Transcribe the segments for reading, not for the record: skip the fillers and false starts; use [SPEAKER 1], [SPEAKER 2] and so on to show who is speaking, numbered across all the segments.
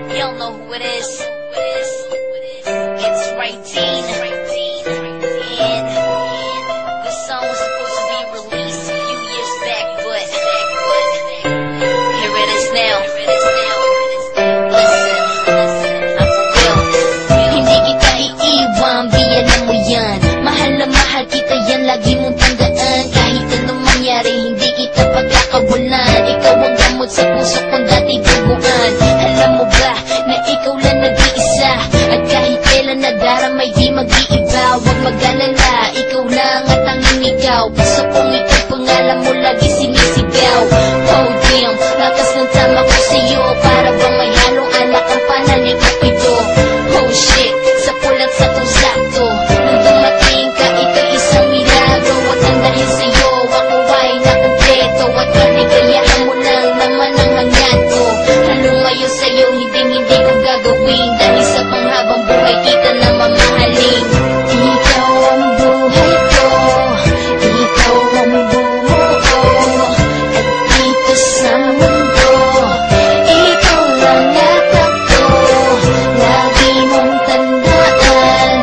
[SPEAKER 1] You don't know who it is. It's Raydeen. And this song was supposed to be released a few years back, but here it is now. Listen, I'm for real. Hindi kita iiwan, biyanan mo yan. Mahal na mahal kita yan, lagi mong tandaan. Kahit anong mangyari, hindi kita pagkakawalan. Ikaw ang gamot sa puso kong dati duguan. Alam mo ba na ikaw lang nag-iisa, at kahit kailan nadaramay di mag-iiba. Huwag mag-alala, ikaw lang at tanging ikaw. Puso kong ikaw, pangalan mo lagi sinisigaw. Oh damn, lakas ng tama ko sa'yo, para bang may halong alak ang panalig ko ito. Oh shit, sa pulat sa kong sakto, nung dumating ka, ikaw isang milagro. At ang dahil sa'yo, ako ay nakumpleto, at kaligayahan mo lang naman ang hangat ko. Halong ngayon sa'yo, hindi ko gagawin, dahil sa panghabang buhay kita na mamahalin. Ikaw ang buhay ko, ikaw ang bumuo, at dito sa mundo, ikaw lang at ako. Lagi mong tandaan,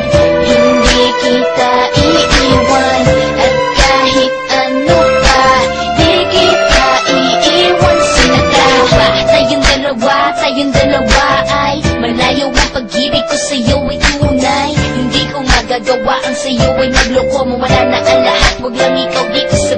[SPEAKER 1] hindi kita iiwan, at kahit ano pa, di kita iiwan. Sinagdalawa, tayong dalawa ay malayo. Ang pag-ibig ko sa'yo ay tunay, hindi ko magagawa ang sa'yo ay magloko. Mawala na ang lahat, wag lang ikaw dito sa